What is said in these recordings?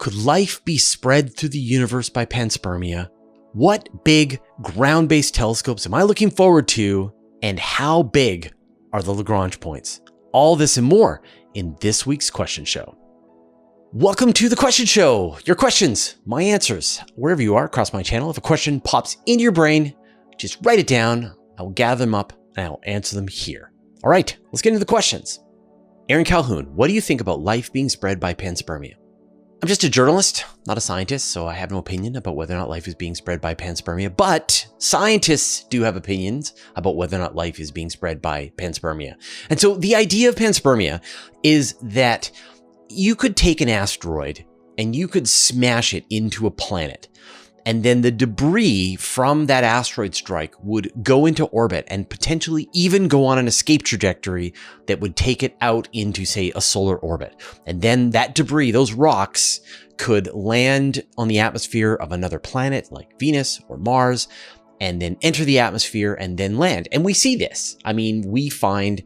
Could life be spread through the universe by panspermia? What big ground-based telescopes am I looking forward to? And how big are the Lagrange points? All this and more in this week's question show. Welcome to the question show. Your questions, my answers, wherever you are across my channel. If a question pops into your brain, just write it down. I will gather them up and I will answer them here. All right, let's get into the questions. Aaron Calhoun, what do you think about life being spread by panspermia? I'm just a journalist, not a scientist, so I have no opinion about whether or not life is being spread by panspermia, but scientists do have opinions about whether or not life is being spread by panspermia. And so the idea of panspermia is that you could take an asteroid and you could smash it into a planet. And then the debris from that asteroid strike would go into orbit and potentially even go on an escape trajectory that would take it out into, say, a solar orbit. And then that debris, those rocks, could land on the atmosphere of another planet like Venus or Mars, and then enter the atmosphere and then land. And we see this. I mean, we find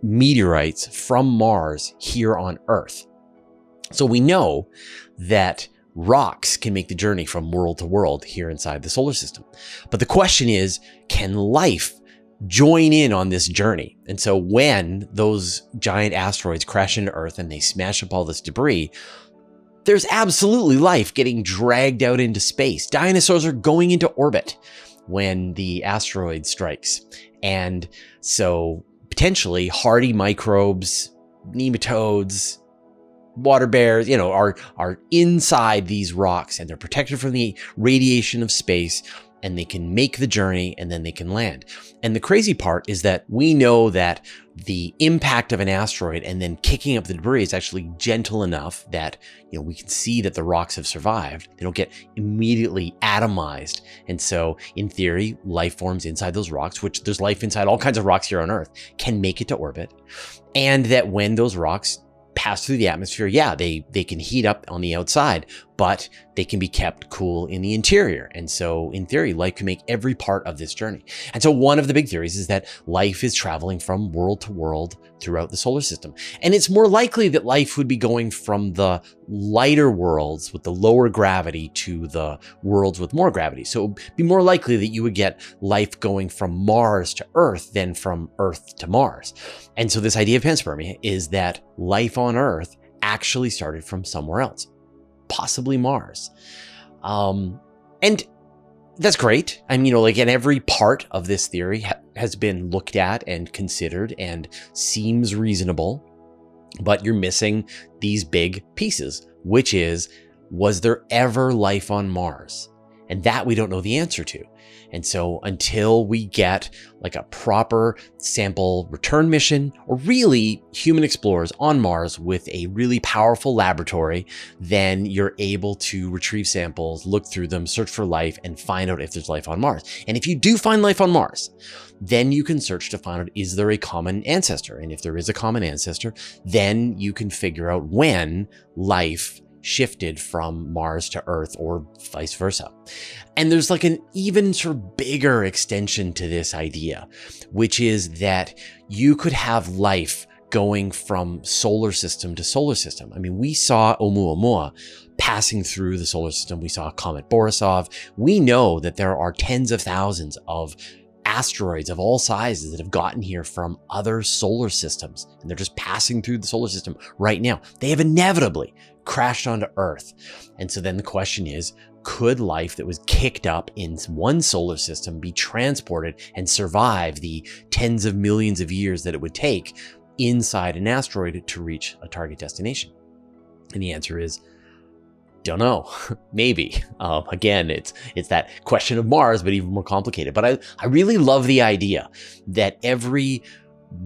meteorites from Mars here on Earth. So we know that rocks can make the journey from world to world here inside the solar system. But the question is, can life join in on this journey? And so when those giant asteroids crash into Earth and they smash up all this debris, there's absolutely life getting dragged out into space. Dinosaurs are going into orbit when the asteroid strikes. And so potentially hardy microbes, nematodes, water bears, are inside these rocks and they're protected from the radiation of space, and they can make the journey and then they can land. And the crazy part is that we know that the impact of an asteroid and then kicking up the debris is actually gentle enough that, we can see that the rocks have survived. They don't get immediately atomized. And so in theory, life forms inside those rocks, which there's life inside all kinds of rocks here on Earth, can make it to orbit. And that when those rocks pass through the atmosphere, they can heat up on the outside, but they can be kept cool in the interior. And so in theory, life can make every part of this journey. And so one of the big theories is that life is traveling from world to world throughout the solar system. And it's more likely that life would be going from the lighter worlds with the lower gravity to the worlds with more gravity. So it would be more likely that you would get life going from Mars to Earth than from Earth to Mars. And so this idea of panspermia is that life on Earth actually started from somewhere else, possibly Mars. And that's great. I mean, and every part of this theory has been looked at and considered and seems reasonable, but you're missing these big pieces, which is, was there ever life on Mars? And that we don't know the answer to. And so until we get like a proper sample return mission, or really human explorers on Mars with a really powerful laboratory, then you're able to retrieve samples, look through them, search for life, and find out if there's life on Mars. And if you do find life on Mars, then you can search to find out, is there a common ancestor? And if there is a common ancestor, then you can figure out when life shifted from Mars to Earth or vice versa. And there's like an even sort of bigger extension to this idea, which is that you could have life going from solar system to solar system. I mean, we saw Oumuamua passing through the solar system. We saw Comet Borisov. We know that there are tens of thousands of asteroids of all sizes that have gotten here from other solar systems, and they're just passing through the solar system right now. They have inevitably crashed onto Earth. And so then the question is, could life that was kicked up in one solar system be transported and survive the tens of millions of years that it would take inside an asteroid to reach a target destination? And the answer is, don't know. Maybe. Again, it's that question of Mars, but even more complicated. But I really love the idea that every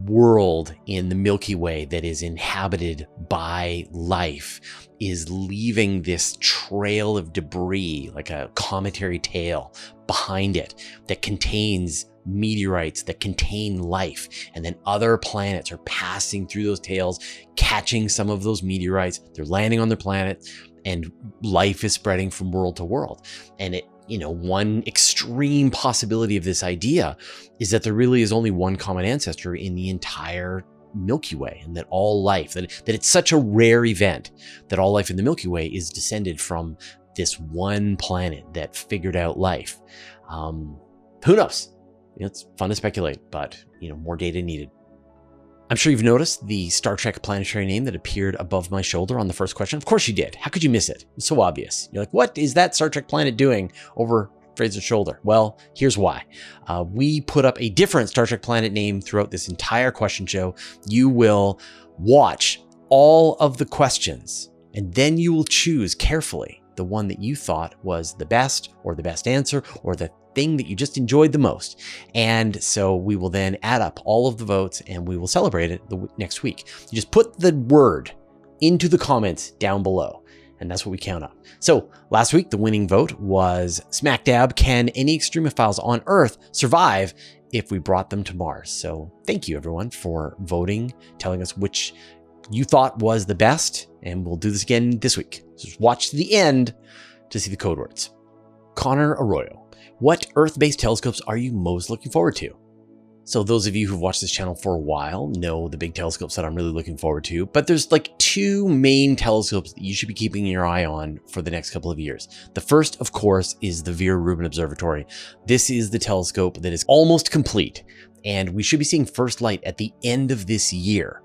world in the Milky Way that is inhabited by life is leaving this trail of debris, like a cometary tail behind it, that contains meteorites that contain life. And then other planets are passing through those tails, catching some of those meteorites. They're landing on their planet, and life is spreading from world to world. And it, one extreme possibility of this idea is that there really is only one common ancestor in the entire Milky Way, and that all life, that it's such a rare event that all life in the Milky Way is descended from this one planet that figured out life. Who knows? It's fun to speculate, but more data needed. I'm sure you've noticed the Star Trek planetary name that appeared above my shoulder on the first question. Of course you did. How could you miss it? It's so obvious. You're like, what is that Star Trek planet doing over Fraser's shoulder? Well, here's why. We put up a different Star Trek planet name throughout this entire question show. You will watch all of the questions, and then you will choose carefully the one that you thought was the best, or the best answer, or the thing that you just enjoyed the most. And so we will then add up all of the votes and we will celebrate it next week. You just put the word into the comments down below, and that's what we count up. So last week, the winning vote was smack dab. Can any extremophiles on Earth survive if we brought them to Mars? So thank you everyone for voting, telling us which you thought was the best, and we'll do this again this week. So just watch to the end to see the code words. Connor Arroyo, what Earth-based telescopes are you most looking forward to? So those of you who've watched this channel for a while know the big telescopes that I'm really looking forward to, but there's like two main telescopes that you should be keeping your eye on for the next couple of years. The first, of course, is the Vera Rubin Observatory. This is the telescope that is almost complete, and we should be seeing first light at the end of this year.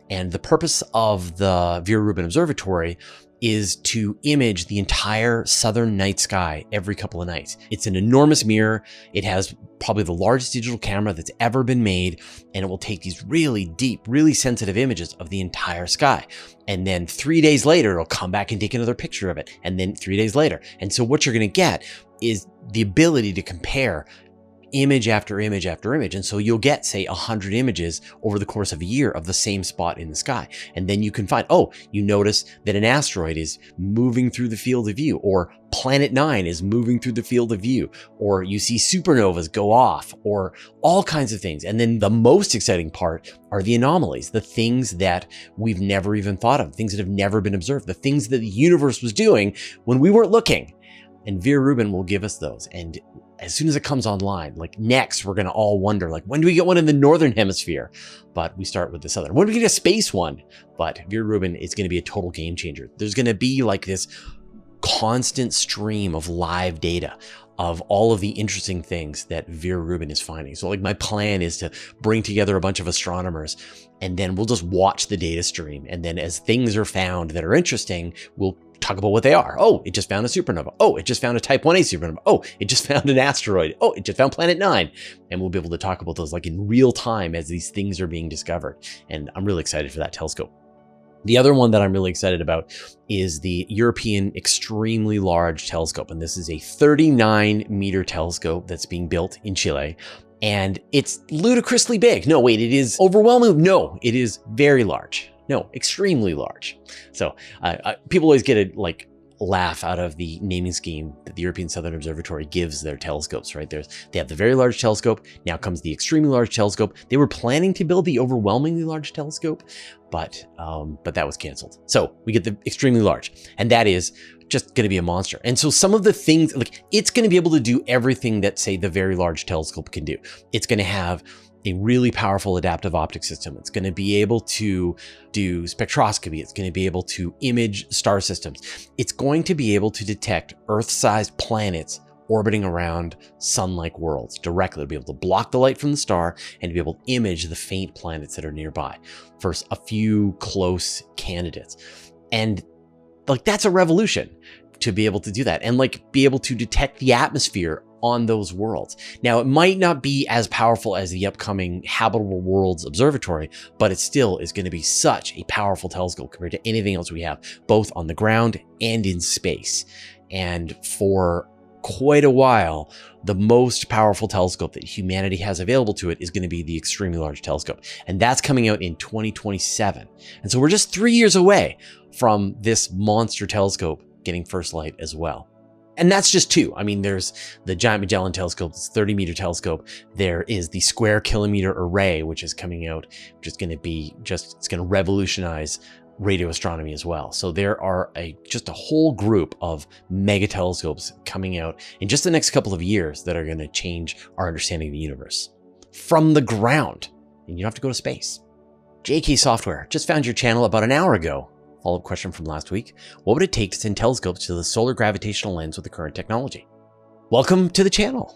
And the purpose of the Vera Rubin Observatory is to image the entire southern night sky every couple of nights. It's an enormous mirror. It has probably the largest digital camera that's ever been made, and it will take these really deep, really sensitive images of the entire sky. And then 3 days later, it'll come back and take another picture of it. And then 3 days later. And so what you're going to get is the ability to compare image after image after image. And so you'll get, say, 100 images over the course of a year of the same spot in the sky. And then you can find, oh, you notice that an asteroid is moving through the field of view, or Planet 9 is moving through the field of view, or you see supernovas go off, or all kinds of things. And then the most exciting part are the anomalies, the things that we've never even thought of, things that have never been observed, the things that the universe was doing when we weren't looking. And Vera Rubin will give us those. And as soon as it comes online, like next, we're going to all wonder, like, when do we get one in the northern hemisphere? But we start with the southern. When do we get a space one? But Vera Rubin is going to be a total game changer. There's going to be like this constant stream of live data of all of the interesting things that Vera Rubin is finding. So like my plan is to bring together a bunch of astronomers, and then we'll just watch the data stream. And then as things are found that are interesting, we'll talk about what they are. Oh, it just found a supernova. Oh, it just found a type 1a supernova. Oh, it just found an asteroid. Oh, it just found Planet 9. And we'll be able to talk about those like in real time as these things are being discovered. And I'm really excited for that telescope. The other one that I'm really excited about is the European Extremely Large Telescope. And this is a 39-meter telescope that's being built in Chile. And it's ludicrously big. No, wait, it is overwhelming. No, it is very large. No, extremely large. So people always get a laugh out of the naming scheme that the European Southern Observatory gives their telescopes, right? They have the very large telescope. Now comes the extremely large telescope. They were planning to build the overwhelmingly large telescope, but that was canceled. So we get the extremely large, and that is just going to be a monster. And so some of the things, like, it's going to be able to do everything that, say, the very large telescope can do. It's going to have a really powerful adaptive optics system. It's going to be able to do spectroscopy. It's going to be able to image star systems. It's going to be able to detect Earth-sized planets orbiting around sun-like worlds directly. It'll be able to block the light from the star and to be able to image the faint planets that are nearby for a few close candidates. And like, that's a revolution to be able to do that and like be able to detect the atmosphere on those worlds. Now, it might not be as powerful as the upcoming Habitable Worlds Observatory, but it still is going to be such a powerful telescope compared to anything else we have, both on the ground and in space. And for quite a while, the most powerful telescope that humanity has available to it is going to be the Extremely Large Telescope. And that's coming out in 2027. And so we're just 3 years away from this monster telescope getting first light as well. And that's just two. I mean, there's the Giant Magellan Telescope, this 30-meter telescope. There is the Square Kilometer Array, which is coming out, which is going to be it's going to revolutionize radio astronomy as well. So there are just a whole group of mega telescopes coming out in just the next couple of years that are going to change our understanding of the universe from the ground. And you don't have to go to space. JK Software, just found your channel about an hour ago. Follow-up question from last week. What would it take to send telescopes to the solar gravitational lens with the current technology? Welcome to the channel.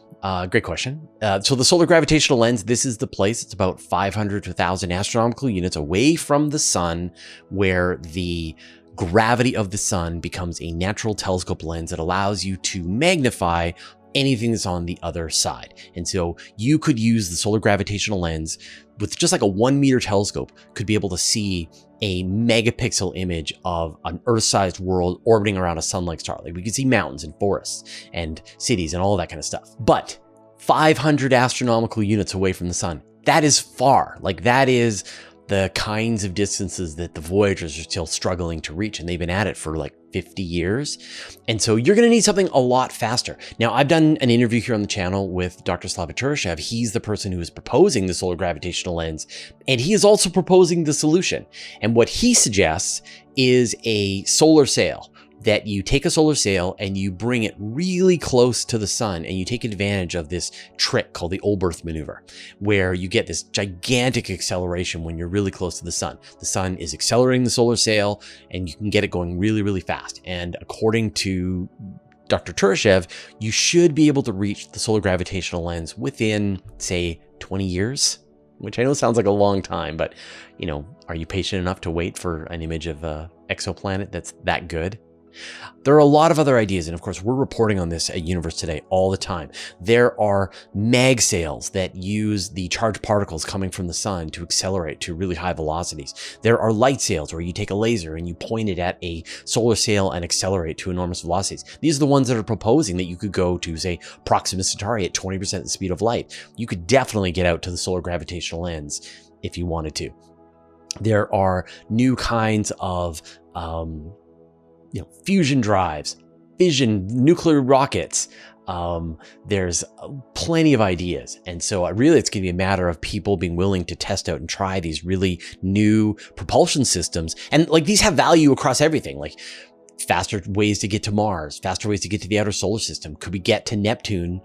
Great question. So the solar gravitational lens, this is the place. It's about 500 to 1,000 astronomical units away from the sun, where the gravity of the sun becomes a natural telescope lens that allows you to magnify anything that's on the other side. And so you could use the solar gravitational lens with just like a 1 meter telescope, could be able to see a megapixel image of an Earth-sized world orbiting around a sun-like star. Like we could see mountains and forests and cities and all that kind of stuff. But 500 astronomical units away from the sun, that is far. Like that is the kinds of distances that the Voyagers are still struggling to reach, and they've been at it for like 50 years. And so you're going to need something a lot faster. Now, I've done an interview here on the channel with Dr. Slava. He's the person who is proposing the solar gravitational lens, and he is also proposing the solution. And what he suggests is a solar sail, that you take a solar sail and you bring it really close to the sun, and you take advantage of this trick called the Olbers maneuver, where you get this gigantic acceleration when you're really close to the sun. The sun is accelerating the solar sail, and you can get it going really, really fast. And according to Dr. Turashev, you should be able to reach the solar gravitational lens within, say, 20 years, which I know sounds like a long time, but you know, are you patient enough to wait for an image of an exoplanet that's that good? There are a lot of other ideas, and of course we're reporting on this at Universe Today all the time. There are mag sails that use the charged particles coming from the sun to accelerate to really high velocities. There are light sails where you take a laser and you point it at a solar sail and accelerate to enormous velocities. These are the ones that are proposing that you could go to, say, Proxima Centauri at 20% the speed of light. You could definitely get out to the solar gravitational lens if you wanted to. There are new kinds of fusion drives, fission, nuclear rockets. There's plenty of ideas. And so really it's going to be a matter of people being willing to test out and try these really new propulsion systems. And like these have value across everything, like faster ways to get to Mars, faster ways to get to the outer solar system. Could we get to Neptune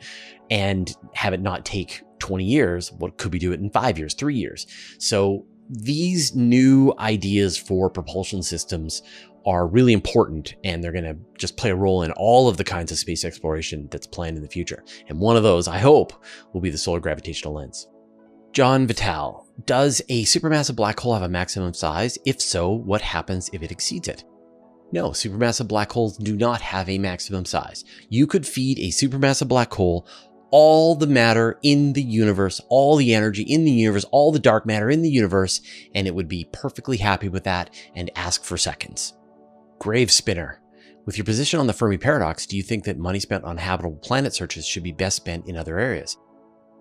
and have it not take 20 years? What could we do it in 5 years, 3 years? So these new ideas for propulsion systems are really important, and they're going to just play a role in all of the kinds of space exploration that's planned in the future. And one of those, I hope, will be the solar gravitational lens. John Vital, does a supermassive black hole have a maximum size? If so, what happens if it exceeds it? No, supermassive black holes do not have a maximum size. You could feed a supermassive black hole all the matter in the universe, all the energy in the universe, all the dark matter in the universe, and it would be perfectly happy with that and ask for seconds. Grave Spinner, with your position on the Fermi paradox, do you think that money spent on habitable planet searches should be best spent in other areas?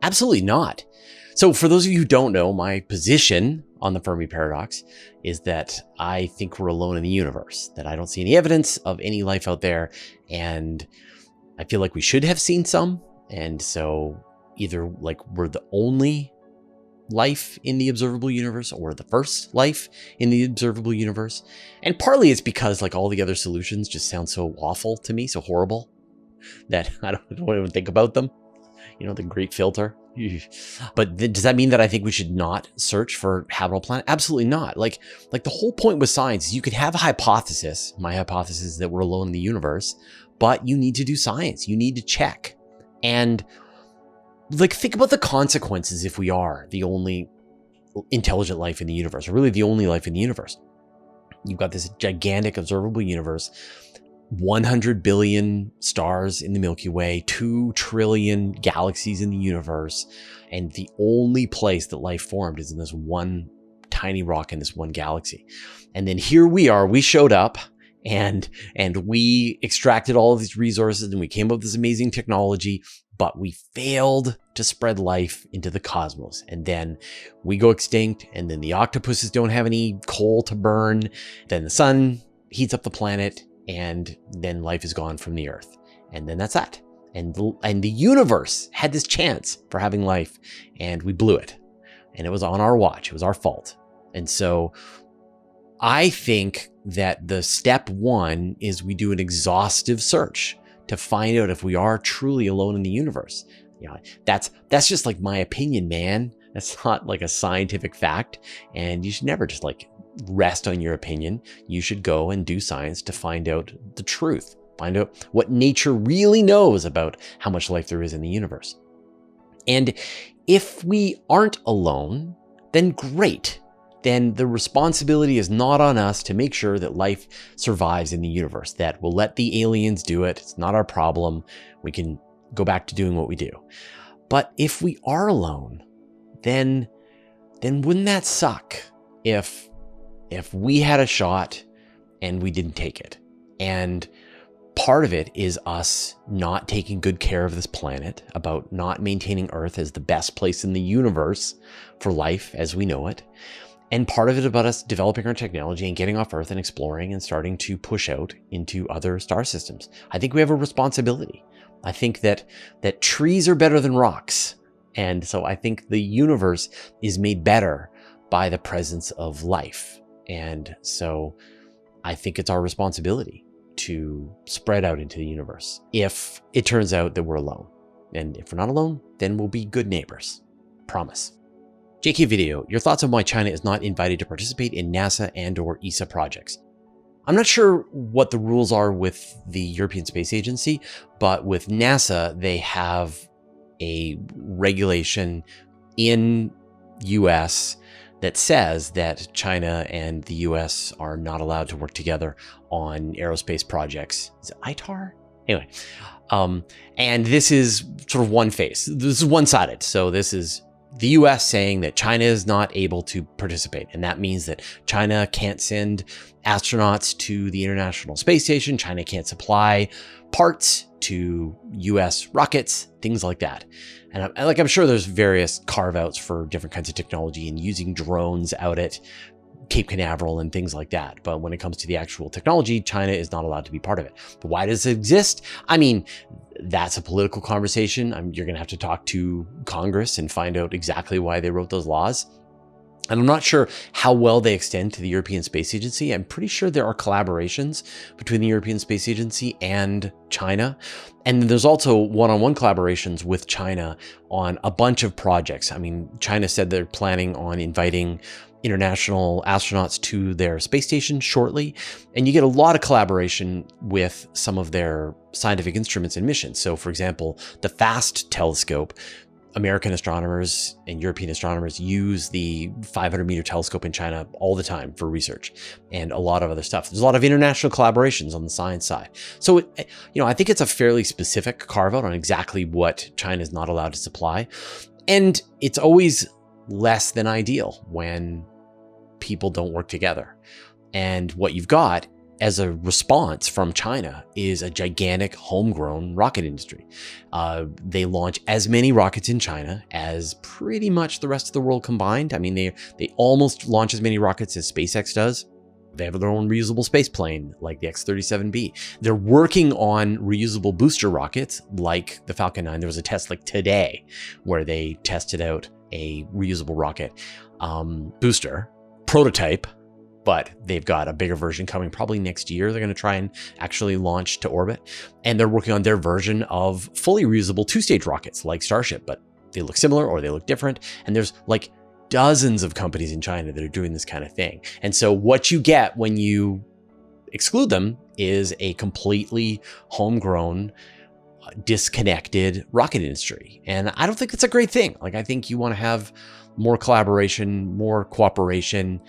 Absolutely not. So for those of you who don't know, my position on the Fermi paradox is that I think we're alone in the universe, that I don't see any evidence of any life out there, and I feel like we should have seen some. And so either like we're the only life in the observable universe or the first life in the observable universe. And partly it's because like all the other solutions just sound so awful to me, so horrible, that I don't even think about them. You know, the great filter. But does that mean that I think we should not search for habitable planet? Absolutely not. Like the whole point with science is you could have a hypothesis. My hypothesis is that we're alone in the universe, but you need to do science. You need to check. And like, think about the consequences if we are the only intelligent life in the universe, or really the only life in the universe. You've got this gigantic observable universe, 100 billion stars in the Milky Way, 2 trillion galaxies in the universe, and the only place that life formed is in this one tiny rock in this one galaxy. And then here we are, we showed up, and we extracted all of these resources, and we came up with this amazing technology, but we failed to spread life into the cosmos. And then we go extinct, and then the octopuses don't have any coal to burn. Then the sun heats up the planet, and then life is gone from the Earth. And then that's that. And the universe had this chance for having life, and we blew it. And it was on our watch. It was our fault. And so I think that the step one is we do an exhaustive search to find out if we are truly alone in the universe. You know, that's just like my opinion, man. That's not like a scientific fact. And you should never just like rest on your opinion. You should go and do science to find out the truth, find out what nature really knows about how much life there is in the universe. And if we aren't alone, then great. Then the responsibility is not on us to make sure that life survives in the universe, that we'll let the aliens do it. It's not our problem. We can go back to doing what we do. But if we are alone, then wouldn't that suck if we had a shot and we didn't take it? And part of it is us not taking good care of this planet, about not maintaining Earth as the best place in the universe for life as we know it. And part of it about us developing our technology and getting off Earth and exploring and starting to push out into other star systems. I think we have a responsibility. I think that trees are better than rocks. And so I think the universe is made better by the presence of life. And so I think it's our responsibility to spread out into the universe if it turns out that we're alone. And if we're not alone, then we'll be good neighbors. Promise. JK Video, your thoughts on why China is not invited to participate in NASA and/or ESA projects. I'm not sure what the rules are with the European Space Agency, but with NASA, they have a regulation in US that says that China and the US are not allowed to work together on aerospace projects. Is it ITAR? Anyway, and this is sort of one face. This is one-sided. So this is the US saying that China is not able to participate. And that means that China can't send astronauts to the International Space Station. China can't supply parts to US rockets, things like that. And I'm sure there's various carve-outs for different kinds of technology and using drones out at Cape Canaveral and things like that. But when it comes to the actual technology, China is not allowed to be part of it. But why does it exist? I mean, that's a political conversation. You're going to have to talk to Congress and find out exactly why they wrote those laws. And I'm not sure how well they extend to the European Space Agency. I'm pretty sure there are collaborations between the European Space Agency and China. And there's also one-on-one collaborations with China on a bunch of projects. I mean, China said they're planning on inviting international astronauts to their space station shortly. And you get a lot of collaboration with some of their scientific instruments and missions. So for example, the FAST telescope, American astronomers and European astronomers use the 500-meter telescope in China all the time for research and a lot of other stuff. There's a lot of international collaborations on the science side. So, I think it's a fairly specific carve-out on exactly what China is not allowed to supply. And it's always less than ideal when people don't work together. And what you've got as a response from China is a gigantic homegrown rocket industry. They launch as many rockets in China as pretty much the rest of the world combined. I mean, they almost launch as many rockets as SpaceX does. They have their own reusable space plane like the X-37B. They're working on reusable booster rockets like the Falcon 9. There was a test like today where they tested out a reusable rocket booster prototype, but they've got a bigger version coming probably next year. They're going to try and actually launch to orbit. And they're working on their version of fully reusable two-stage rockets like Starship, but they look similar or they look different. And there's like dozens of companies in China that are doing this kind of thing. And so what you get when you exclude them is a completely homegrown, disconnected rocket industry. And I don't think that's a great thing. Like, I think you want to have more collaboration, more cooperation,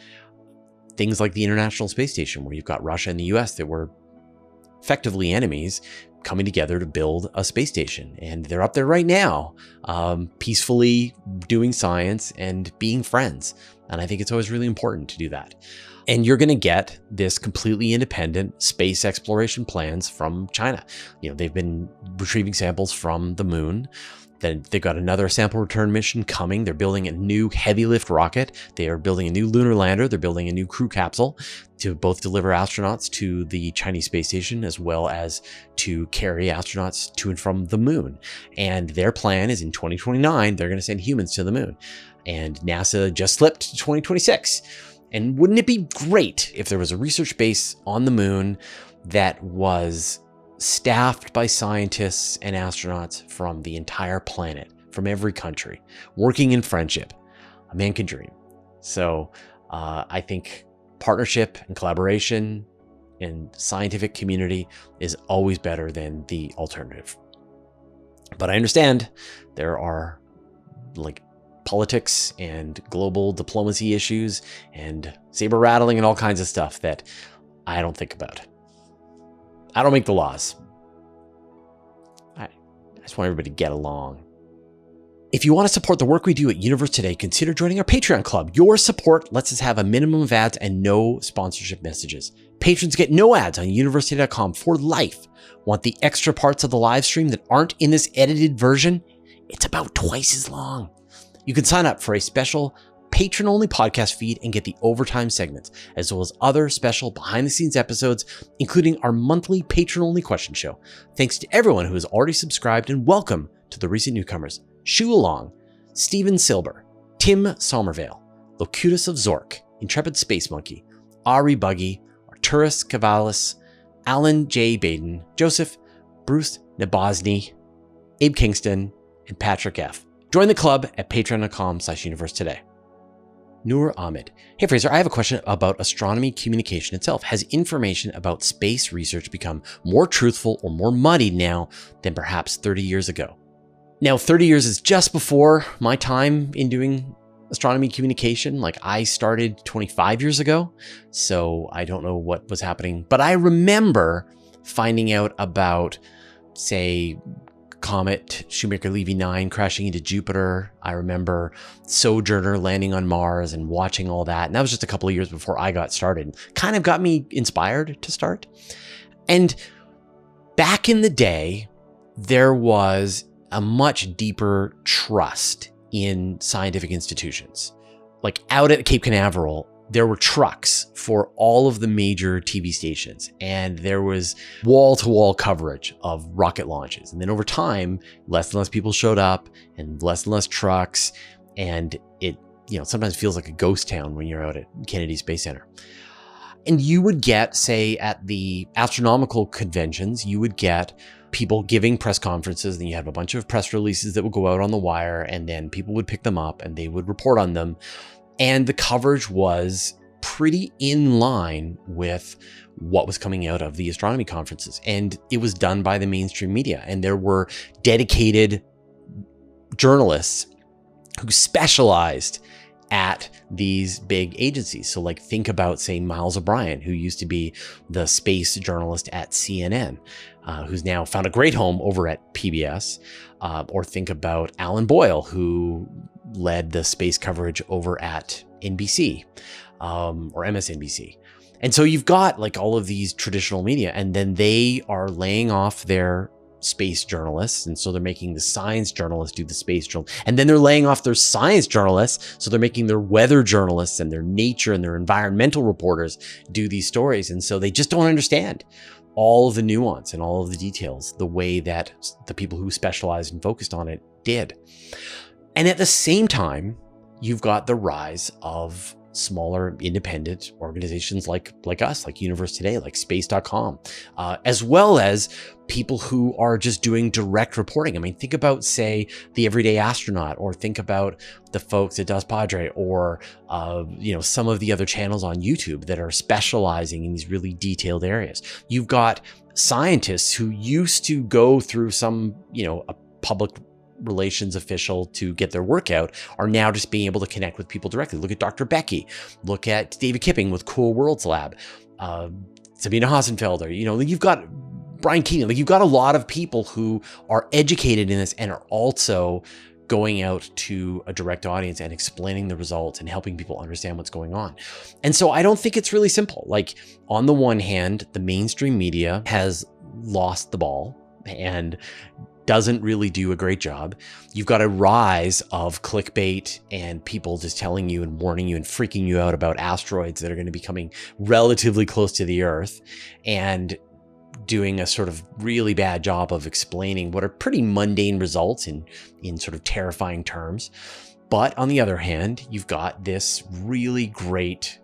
things like the International Space Station, where you've got Russia and the US that were effectively enemies coming together to build a space station. And they're up there right now, peacefully doing science and being friends. And I think it's always really important to do that. And you're going to get this completely independent space exploration plans from China. They've been retrieving samples from the moon. Then they've got another sample return mission coming. They're building a new heavy lift rocket. They are building a new lunar lander. They're building a new crew capsule to both deliver astronauts to the Chinese space station as well as to carry astronauts to and from the moon. And their plan is in 2029, they're going to send humans to the moon. And NASA just slipped to 2026. And wouldn't it be great if there was a research base on the moon that was staffed by scientists and astronauts from the entire planet, from every country, working in friendship? a man can dream. So I think partnership and collaboration in scientific community is always better than the alternative. But I understand there are like politics and global diplomacy issues and saber rattling and all kinds of stuff that I don't think about. I don't make the laws. I just want everybody to get along. If you want to support the work we do at Universe Today, consider joining our Patreon club. Your support lets us have a minimum of ads and no sponsorship messages. Patrons get no ads on universetoday.com for life. Want the extra parts of the live stream that aren't in this edited version? It's about twice as long. You can sign up for a special patron-only podcast feed and get the overtime segments, as well as other special behind-the-scenes episodes, including our monthly patron-only question show. Thanks to everyone who has already subscribed, and welcome to the recent newcomers: Shu Along, Steven Silber, Tim Somervale, Locutus of Zork, Intrepid Space Monkey, Ari Buggy, Arturus Cavalis, Alan J. Baden, Joseph, Bruce Nabosny, Abe Kingston, and Patrick F. Join the club at patreon.com/universetoday. Noor Ahmed. Hey Fraser, I have a question about astronomy communication itself. Has information about space research become more truthful or more muddied now than perhaps 30 years ago? Now, 30 years is just before my time in doing astronomy communication. Like, I started 25 years ago, so I don't know what was happening. But I remember finding out about, say, comet Shoemaker-Levy 9 crashing into Jupiter. I remember Sojourner landing on Mars and watching all that. And that was just a couple of years before I got started. Kind of got me inspired to start. And back in the day, there was a much deeper trust in scientific institutions. Like out at Cape Canaveral, there were trucks for all of the major TV stations, and there was wall-to-wall coverage of rocket launches. And then over time, less and less people showed up and less trucks. And it, sometimes feels like a ghost town when you're out at Kennedy Space Center. And you would get, say, at the astronomical conventions, you would get people giving press conferences, and you have a bunch of press releases that would go out on the wire, and then people would pick them up and they would report on them. And the coverage was pretty in line with what was coming out of the astronomy conferences. And it was done by the mainstream media. And there were dedicated journalists who specialized at these big agencies. So like think about, say, Miles O'Brien, who used to be the space journalist at CNN, who's now found a great home over at PBS. Or think about Alan Boyle, who led the space coverage over at NBC or MSNBC. And so you've got like all of these traditional media, and then they are laying off their space journalists. And so they're making the science journalists do the space journal. And then they're laying off their science journalists. So they're making their weather journalists and their nature and their environmental reporters do these stories. And so they just don't understand all of the nuance and all of the details the way that the people who specialized and focused on it did. And at the same time, you've got the rise of smaller independent organizations like us, like Universe Today, like space.com, as well as people who are just doing direct reporting. I mean, think about, say, the Everyday Astronaut, or think about the folks at Das Padre, or some of the other channels on YouTube that are specializing in these really detailed areas. You've got scientists who used to go through some, a public relations official to get their work out, are now just being able to connect with people directly. Look at Dr. Becky, look at David Kipping with Cool Worlds Lab, Sabina Hassenfelder, you've got Brian Keating, you've got a lot of people who are educated in this and are also going out to a direct audience and explaining the results and helping people understand what's going on. And so I don't think it's really simple. Like, on the one hand, the mainstream media has lost the ball and doesn't really do a great job. You've got a rise of clickbait and people just telling you and warning you and freaking you out about asteroids that are going to be coming relatively close to the Earth, and doing a sort of really bad job of explaining what are pretty mundane results in sort of terrifying terms. But on the other hand, you've got this really great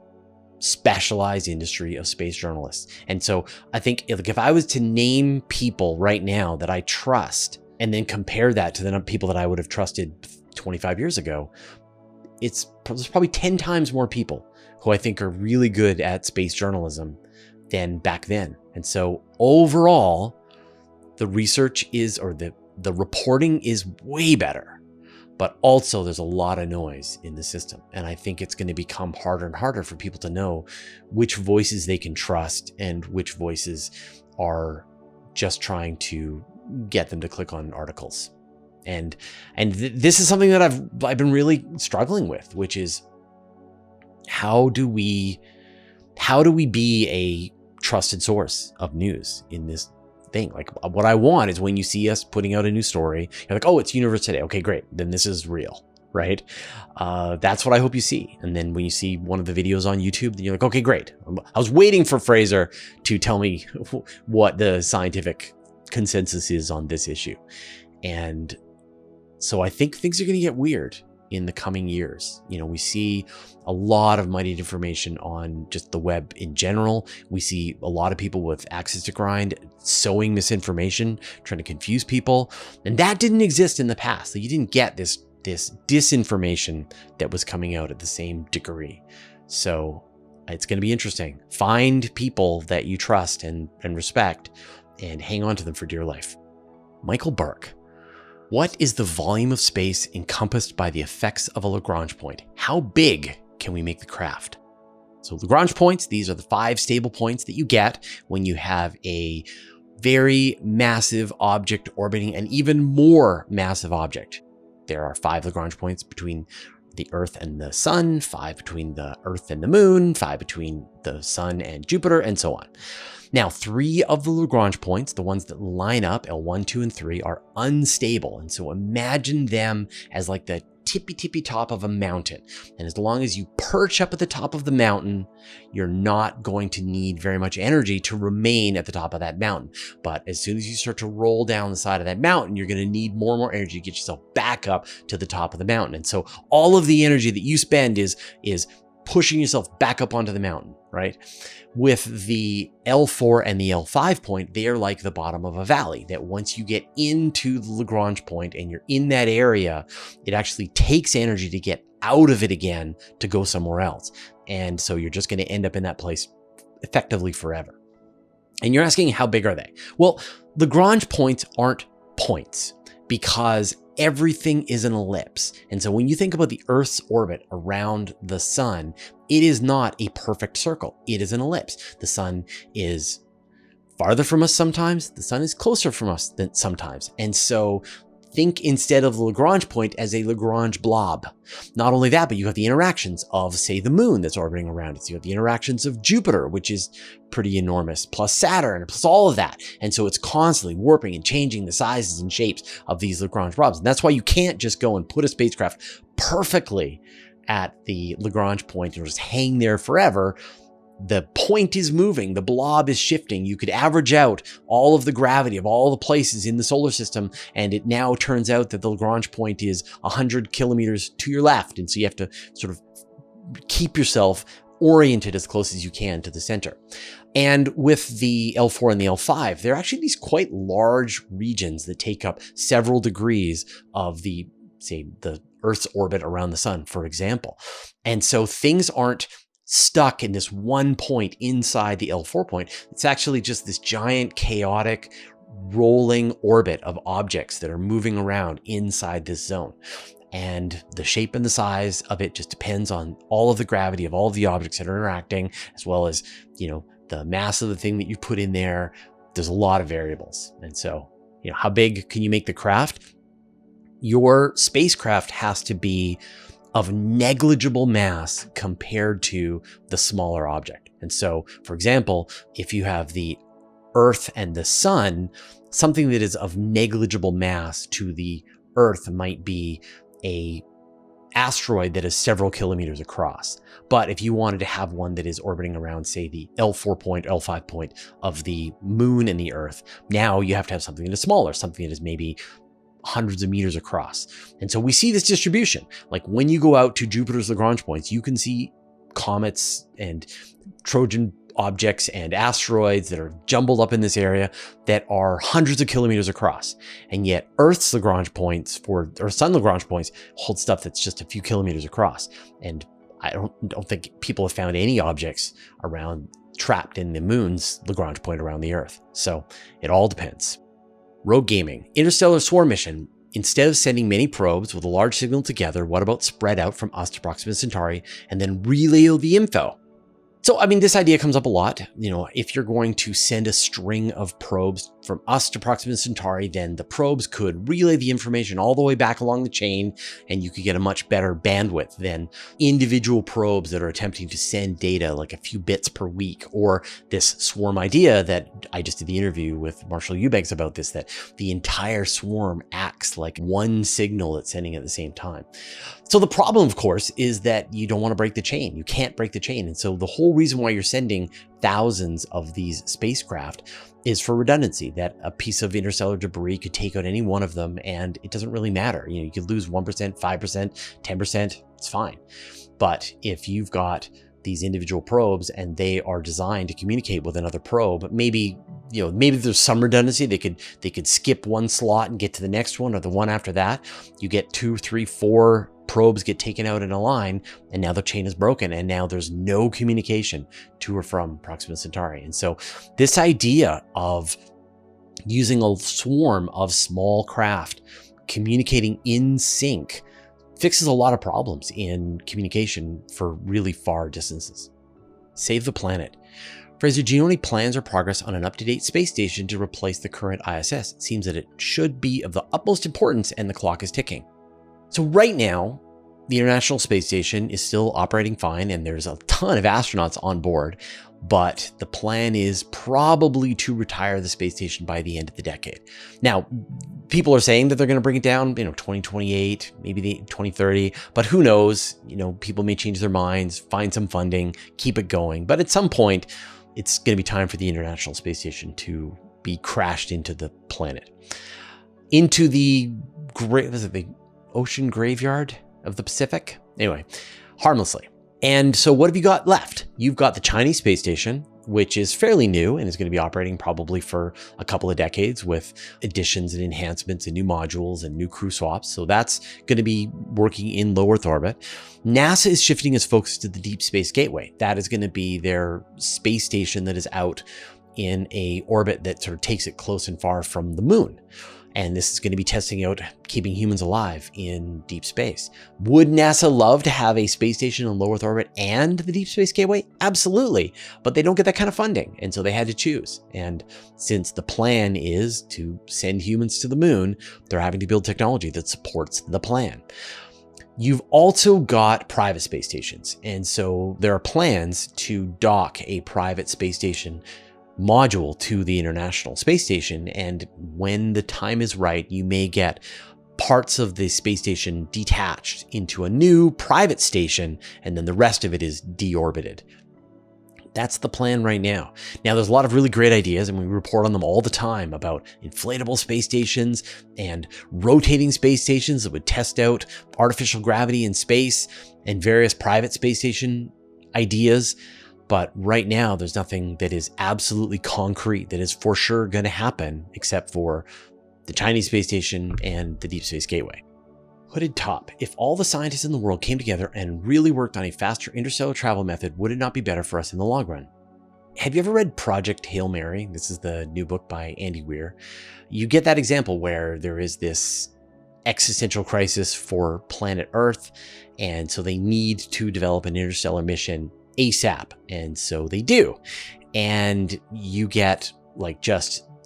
specialized industry of space journalists. And so I think if I was to name people right now that I trust and then compare that to the people that I would have trusted 25 years ago, there's probably 10 times more people who I think are really good at space journalism than back then. And so overall, the research the reporting is way better, but also there's a lot of noise in the system. And I think it's going to become harder and harder for people to know which voices they can trust and which voices are just trying to get them to click on articles. And this is something that I've been really struggling with, which is how do we be a trusted source of news in this thing? Like, what I want is when you see us putting out a new story, you're like, oh, it's Universe Today. Okay, great. Then this is real, right? That's what I hope you see. And then when you see one of the videos on YouTube, then you're like, okay, great. I was waiting for Fraser to tell me what the scientific consensus is on this issue. And so I think things are going to get weird in the coming years. You know, we see a lot of muddied information on just the web in general. We see a lot of people with access to grind sowing misinformation, trying to confuse people. And that didn't exist in the past. Like, you didn't get this disinformation that was coming out at the same degree. So it's going to be interesting. Find people that you trust and respect and hang on to them for dear life. Michael Burke. What is the volume of space encompassed by the effects of a Lagrange point? How big can we make the craft? So Lagrange points, these are the 5 stable points that you get when you have a very massive object orbiting an even more massive object. There are 5 Lagrange points between the Earth and the Sun, 5 between the Earth and the Moon, 5 between the Sun and Jupiter, and so on. Now, 3 of the Lagrange points, the ones that line up, L1, 2, and 3, are unstable. And so imagine them as like the tippy top of a mountain. And as long as you perch up at the top of the mountain, you're not going to need very much energy to remain at the top of that mountain. But as soon as you start to roll down the side of that mountain, you're going to need more and more energy to get yourself back up to the top of the mountain. And so all of the energy that you spend is pushing yourself back up onto the mountain, right? With the L4 and the L5 point, they are like the bottom of a valley, that once you get into the Lagrange point and you're in that area, it actually takes energy to get out of it again to go somewhere else. And so you're just going to end up in that place effectively forever. And you're asking, how big are they? Well, Lagrange points aren't points because everything is an ellipse. And so when you think about the Earth's orbit around the sun, it is not a perfect circle. It is an ellipse. The sun is farther from us sometimes. The sun is closer from us than sometimes. And so think instead of the Lagrange point as a Lagrange blob. Not only that, but you have the interactions of, say, the moon that's orbiting around it. So you have the interactions of Jupiter, which is pretty enormous, plus Saturn, plus all of that. And so it's constantly warping and changing the sizes and shapes of these Lagrange blobs. And that's why you can't just go and put a spacecraft perfectly at the Lagrange point and just hang there forever. The point is moving, the blob is shifting. You could average out all of the gravity of all the places in the solar system, and it now turns out that the Lagrange point is 100 kilometers to your left. And so you have to sort of keep yourself oriented as close as you can to the center. And with the L4 and the L5, there are actually these quite large regions that take up several degrees of the Earth's orbit around the sun, for example. And so things aren't stuck in this one point inside the L4 point. It's actually just this giant chaotic rolling orbit of objects that are moving around inside this zone. And the shape and the size of it just depends on all of the gravity of all of the objects that are interacting, as well as, the mass of the thing that you put in there. There's a lot of variables. And so, how big can you make the craft? Your spacecraft has to be of negligible mass compared to the smaller object. And so, for example, if you have the Earth and the sun, something that is of negligible mass to the Earth might be a asteroid that is several kilometers across. But if you wanted to have one that is orbiting around, say, the L4 point, L5 point of the moon and the Earth, now you have to have something that is smaller, something that is maybe hundreds of meters across. And so we see this distribution. Like when you go out to Jupiter's Lagrange points, you can see comets and Trojan objects and asteroids that are jumbled up in this area that are hundreds of kilometers across. And yet Earth's Lagrange points or sun Lagrange points hold stuff that's just a few kilometers across. And I don't think people have found any objects around trapped in the moon's Lagrange point around the Earth. So it all depends. Rogue gaming. Interstellar swarm mission. Instead of sending many probes with a large signal together, what about spread out from us to Proxima Centauri and then relay the info? So, I mean, this idea comes up a lot. If you're going to send a string of probes from us to Proxima Centauri, then the probes could relay the information all the way back along the chain, and you could get a much better bandwidth than individual probes that are attempting to send data like a few bits per week, or this swarm idea that I just did the interview with Marshall Eubanks about this, that the entire swarm acts like one signal it's sending at the same time. So the problem, of course, is that you don't want to break the chain. You can't break the chain. And so the whole reason why you're sending thousands of these spacecraft is for redundancy, that a piece of interstellar debris could take out any one of them and it doesn't really matter. You could lose 1%, 5%, 10%, it's fine. But if you've got these individual probes and they are designed to communicate with another probe, maybe there's some redundancy. They could skip one slot and get to the next one or the one after that. You get 2, 3, 4 probes get taken out in a line, and now the chain is broken, and now there's no communication to or from Proxima Centauri. And so this idea of using a swarm of small craft communicating in sync fixes a lot of problems in communication for really far distances. Save the planet. Fraser, do you know any plans or progress on an up-to-date space station to replace the current ISS? It seems that it should be of the utmost importance and the clock is ticking. So right now, the International Space Station is still operating fine and there's a ton of astronauts on board, but the plan is probably to retire the space station by the end of the decade. Now, people are saying that they're going to bring it down, 2028, maybe 2030, but who knows? People may change their minds, find some funding, keep it going. But at some point, it's going to be time for the International Space Station to be crashed into the planet. Into the ocean graveyard of the Pacific? Anyway, harmlessly. And so what have you got left? You've got the Chinese space station, which is fairly new and is going to be operating probably for a couple of decades with additions and enhancements and new modules and new crew swaps. So that's going to be working in low Earth orbit. NASA is shifting its focus to the Deep Space Gateway. That is going to be their space station that is out in a orbit that sort of takes it close and far from the moon. And this is going to be testing out keeping humans alive in deep space. Would NASA love to have a space station in low Earth orbit and the Deep Space Gateway? Absolutely. But they don't get that kind of funding. And so they had to choose. And since the plan is to send humans to the moon, they're having to build technology that supports the plan. You've also got private space stations. And so there are plans to dock a private space station module to the International Space Station, and when the time is right, you may get parts of the space station detached into a new private station, and then the rest of it is deorbited. That's the plan right now. Now, there's a lot of really great ideas, and we report on them all the time about inflatable space stations and rotating space stations that would test out artificial gravity in space and various private space station ideas. But right now, there's nothing that is absolutely concrete that is for sure going to happen except for the Chinese space station and the Deep Space Gateway. Hooded top. If all the scientists in the world came together and really worked on a faster interstellar travel method, would it not be better for us in the long run? Have you ever read Project Hail Mary? This is the new book by Andy Weir. You get that example where there is this existential crisis for planet Earth, and so they need to develop an interstellar mission ASAP, and so they do. And you get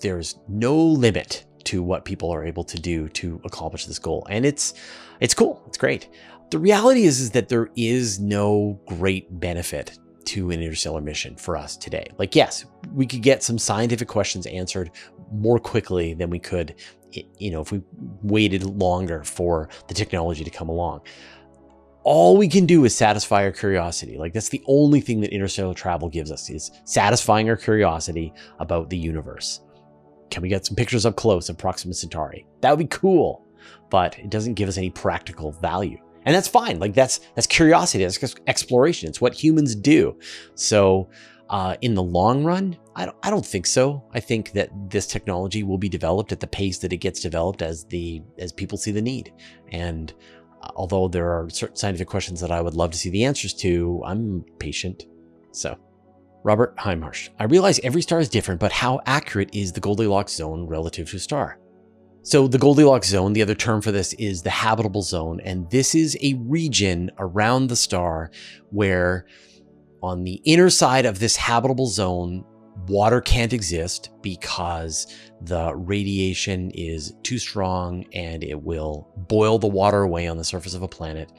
there's no limit to what people are able to do to accomplish this goal. And it's cool. It's great. The reality is that there is no great benefit to an interstellar mission for us today. Yes, we could get some scientific questions answered more quickly than we could, if we waited longer for the technology to come along. All we can do is satisfy our curiosity. That's the only thing that interstellar travel gives us, is satisfying our curiosity about the universe. Can we get some pictures up close of Proxima Centauri? That would be cool, but it doesn't give us any practical value. And that's fine. That's curiosity, that's exploration. It's what humans do. So In the long run, I don't think so. I think that this technology will be developed at the pace that it gets developed as people see the need. And although there are certain scientific questions that I would love to see the answers to, I'm patient. So, Robert Heimharsh, I realize every star is different, but how accurate is the Goldilocks zone relative to a star? So the Goldilocks zone, the other term for this is the habitable zone. And this is a region around the star where on the inner side of this habitable zone, water can't exist because the radiation is too strong and it will boil the water away on the surface of a planet.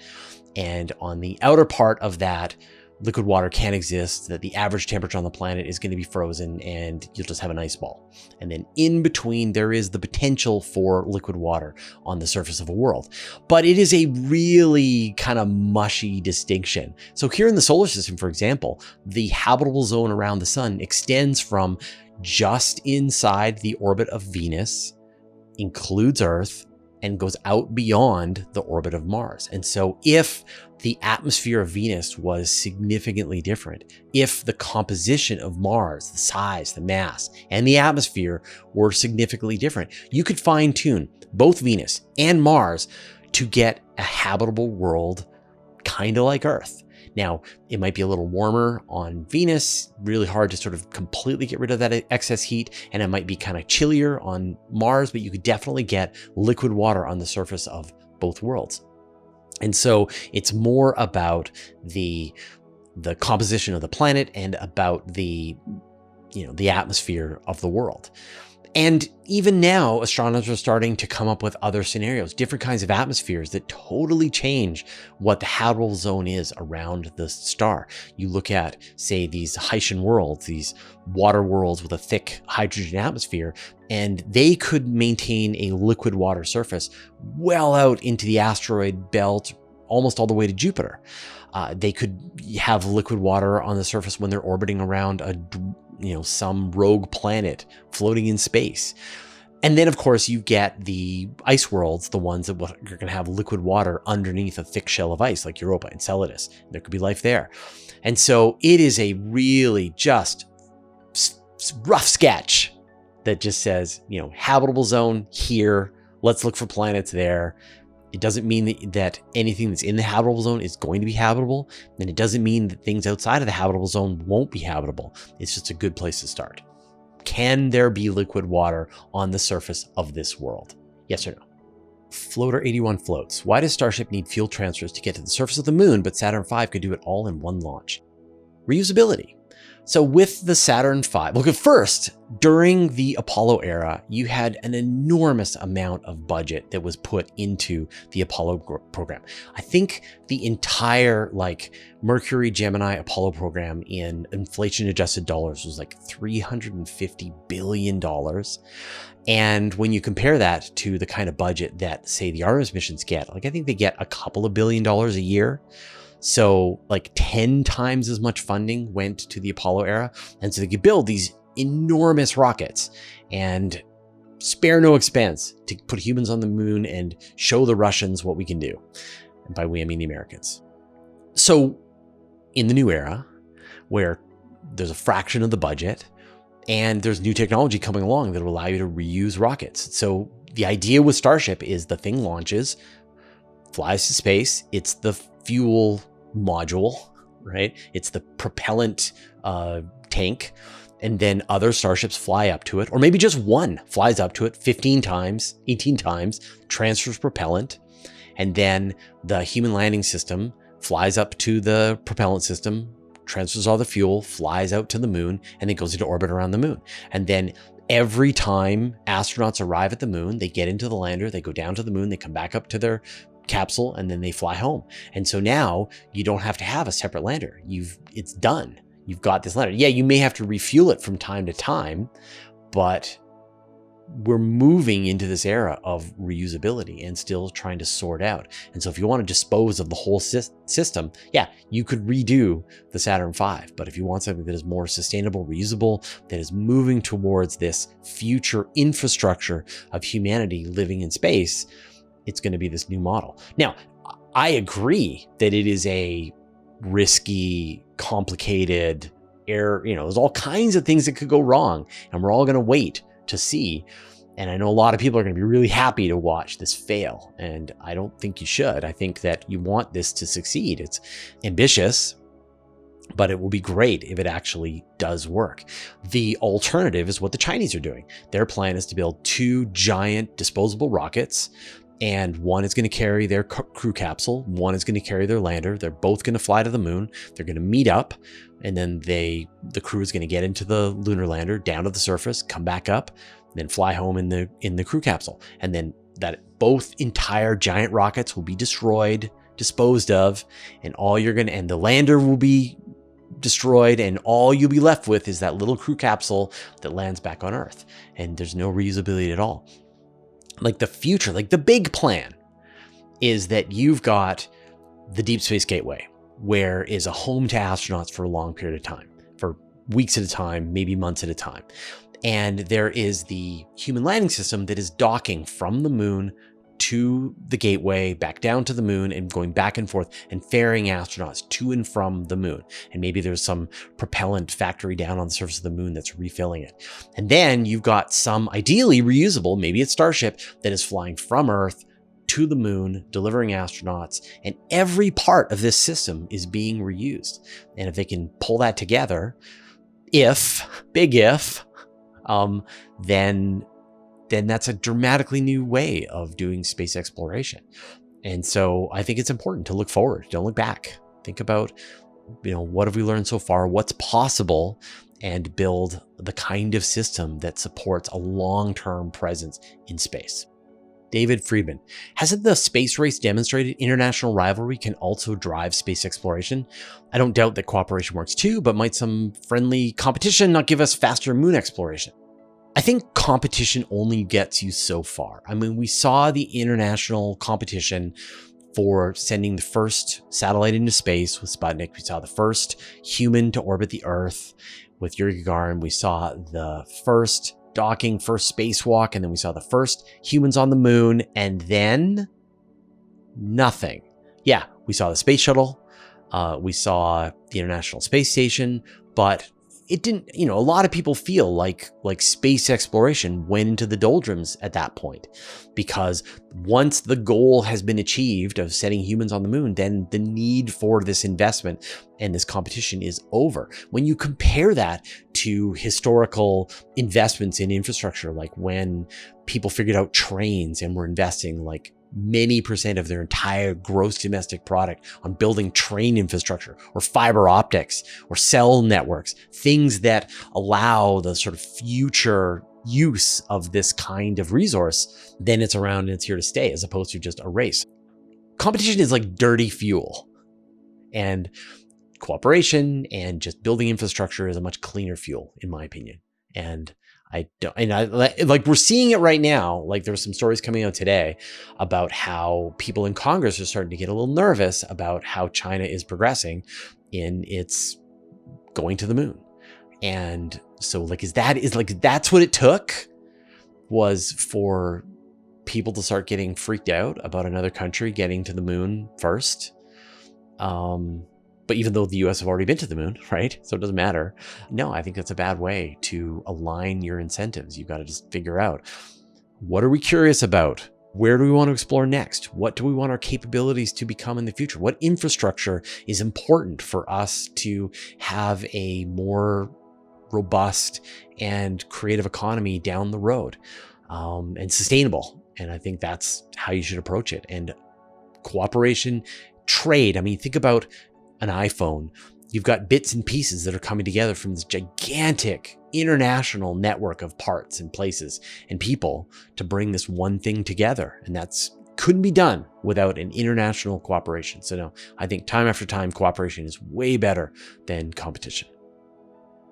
And on the outer part of that, liquid water can't exist, that the average temperature on the planet is going to be frozen and you'll just have an ice ball. And then in between, there is the potential for liquid water on the surface of a world. But it is a really kind of mushy distinction. So here in the solar system, for example, the habitable zone around the sun extends from just inside the orbit of Venus, includes Earth, and goes out beyond the orbit of Mars. And so if the atmosphere of Venus was significantly different, if the composition of Mars, the size, the mass, and the atmosphere were significantly different, you could fine tune both Venus and Mars to get a habitable world kind of like Earth. Now, it might be a little warmer on Venus, really hard to sort of completely get rid of that excess heat, and it might be kind of chillier on Mars, but you could definitely get liquid water on the surface of both worlds. And so it's more about the composition of the planet and about the atmosphere of the world. And even now, astronomers are starting to come up with other scenarios, different kinds of atmospheres that totally change what the habitable zone is around the star. You look at, say, these Haitian worlds, these water worlds with a thick hydrogen atmosphere, and they could maintain a liquid water surface well out into the asteroid belt, almost all the way to Jupiter. They could have liquid water on the surface when they're orbiting around some rogue planet floating in space. And then, of course, you get the ice worlds, the ones that are going to have liquid water underneath a thick shell of ice, like Europa, Enceladus. There could be life there. And so it is a really just rough sketch that just says, habitable zone here. Let's look for planets there. It doesn't mean that anything that's in the habitable zone is going to be habitable. And it doesn't mean that things outside of the habitable zone won't be habitable. It's just a good place to start. Can there be liquid water on the surface of this world? Yes or no? Floater 81 floats. Why does Starship need fuel transfers to get to the surface of the moon, but Saturn V could do it all in one launch? Reusability. So with the Saturn V, look, at first, during the Apollo era, you had an enormous amount of budget that was put into the Apollo program. I think the entire Mercury, Gemini, Apollo program in inflation adjusted dollars was like $350 billion. And when you compare that to the kind of budget that, say, the Artemis missions get, I think they get a couple of $1 billion a year. So 10 times as much funding went to the Apollo era. And so they could build these enormous rockets and spare no expense to put humans on the moon and show the Russians what we can do. And by we, I mean the Americans. So in the new era, where there's a fraction of the budget and there's new technology coming along that will allow you to reuse rockets. So the idea with Starship is the thing launches, flies to space. It's the fuel module, right? It's the propellant tank. And then other starships fly up to it, or maybe just one flies up to it 15 times, 18 times, transfers propellant. And then the human landing system flies up to the propellant system, transfers all the fuel, flies out to the moon, and then goes into orbit around the moon. And then every time astronauts arrive at the moon, they get into the lander, they go down to the moon, they come back up to their capsule, and then they fly home. And so now you don't have to have a separate lander. It's done. You've got this lander. Yeah, you may have to refuel it from time to time, but we're moving into this era of reusability and still trying to sort out. And so if you want to dispose of the whole system, yeah, you could redo the Saturn V. But if you want something that is more sustainable, reusable, that is moving towards this future infrastructure of humanity living in space, it's going to be this new model. Now, I agree that it is a risky, complicated, there's all kinds of things that could go wrong, and we're all going to wait to see. And I know a lot of people are going to be really happy to watch this fail, and I don't think you should. I think that you want this to succeed. It's ambitious, but it will be great if it actually does work. The alternative is what the Chinese are doing. Their plan is to build 2 giant disposable rockets, and one is going to carry their crew capsule, one is going to carry their lander. They're both going to fly to the moon. They're going to meet up, and then the crew is going to get into the lunar lander, down to the surface, come back up, then fly home in the crew capsule. And then that both entire giant rockets will be destroyed, disposed of, and the lander will be destroyed, and all you'll be left with is that little crew capsule that lands back on Earth. And there's no reusability at all. Like the future, like the big plan is that you've got the Deep Space Gateway, where is a home to astronauts for a long period of time, for weeks at a time, maybe months at a time. And there is the human landing system that is docking from the moon to the gateway, back down to the moon, and going back and forth and ferrying astronauts to and from the moon. And maybe there's some propellant factory down on the surface of the moon that's refilling it. And then you've got some ideally reusable, maybe it's Starship, that is flying from Earth to the moon, delivering astronauts, and every part of this system is being reused. And if they can pull that together, big if, then that's a dramatically new way of doing space exploration. And so I think it's important to look forward. Don't look back. Think about, what have we learned so far? What's possible? And build the kind of system that supports a long-term presence in space. David Friedman, hasn't the space race demonstrated international rivalry can also drive space exploration? I don't doubt that cooperation works too, but might some friendly competition not give us faster moon exploration? I think competition only gets you so far. I mean, we saw the international competition for sending the first satellite into space with Sputnik. We saw the first human to orbit the Earth with Yuri Gagarin. We saw the first docking, first spacewalk, and then we saw the first humans on the moon, and then nothing. Yeah, we saw the space shuttle. We saw the International Space Station, but it didn't, a lot of people feel like space exploration went into the doldrums at that point, because once the goal has been achieved of setting humans on the moon, then the need for this investment and this competition is over. When you compare that to historical investments in infrastructure, like when people figured out trains and were investing like many percent of their entire gross domestic product on building train infrastructure or fiber optics or cell networks, things that allow the sort of future use of this kind of resource, then it's around and it's here to stay, as opposed to just a race. Competition is like dirty fuel, and cooperation and just building infrastructure is a much cleaner fuel, in my opinion. And we're seeing it right now. Like there's some stories coming out today about how people in Congress are starting to get a little nervous about how China is progressing in its going to the moon. And so that's what it took, was for people to start getting freaked out about another country getting to the moon first. But even though the US have already been to the moon, right? So it doesn't matter. No, I think that's a bad way to align your incentives. You've got to just figure out, what are we curious about? Where do we want to explore next? What do we want our capabilities to become in the future? What infrastructure is important for us to have a more robust and creative economy down the road, and sustainable? And I think that's how you should approach it. And cooperation, trade. I mean, think about an iPhone. You've got bits and pieces that are coming together from this gigantic international network of parts and places and people to bring this one thing together. And that's couldn't be done without an international cooperation. So no, I think time after time, cooperation is way better than competition.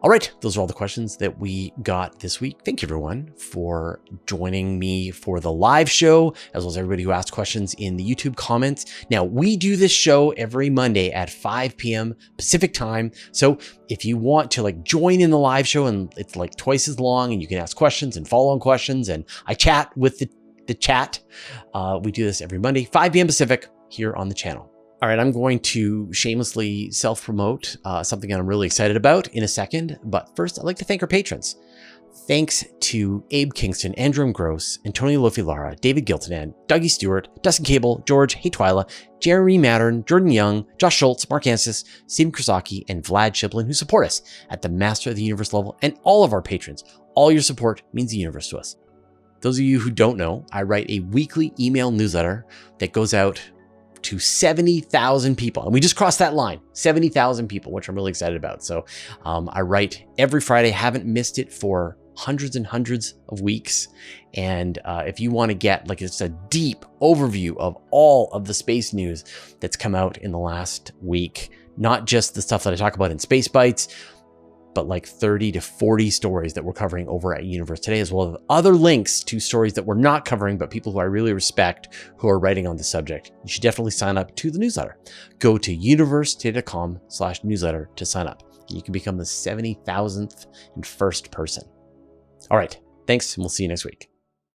All right, those are all the questions that we got this week. Thank you, everyone, for joining me for the live show, as well as everybody who asked questions in the YouTube comments. Now, we do this show every Monday at 5 p.m. Pacific time. So if you want to join in the live show, and it's like twice as long, and you can ask questions and follow on questions, and I chat with the chat. We do this every Monday, 5 p.m. Pacific, here on the channel. All right, I'm going to shamelessly self-promote something I'm really excited about in a second. But first, I'd like to thank our patrons. Thanks to Abe Kingston, Andrew M. Gross, Antonio Lofi-Lara, David Giltonan, Dougie Stewart, Dustin Cable, George, Hey Twyla, Jeremy Mattern, Jordan Young, Josh Schultz, Mark Ansis, Stephen Krasaki, and Vlad Shiplin, who support us at the Master of the Universe level, and all of our patrons. All your support means the universe to us. Those of you who don't know, I write a weekly email newsletter that goes out to 70,000 people. And we just crossed that line, 70,000 people, which I'm really excited about. So I write every Friday, haven't missed it for hundreds and hundreds of weeks. And if you want to get like it's a deep overview of all of the space news that's come out in the last week, not just the stuff that I talk about in Space Bites, but like 30 to 40 stories that we're covering over at Universe Today, as well as other links to stories that we're not covering, but people who I really respect who are writing on the subject. You should definitely sign up to the newsletter. Go to universetoday.com/newsletter to sign up. You can become the 70,000th and first person. All right. Thanks, and we'll see you next week.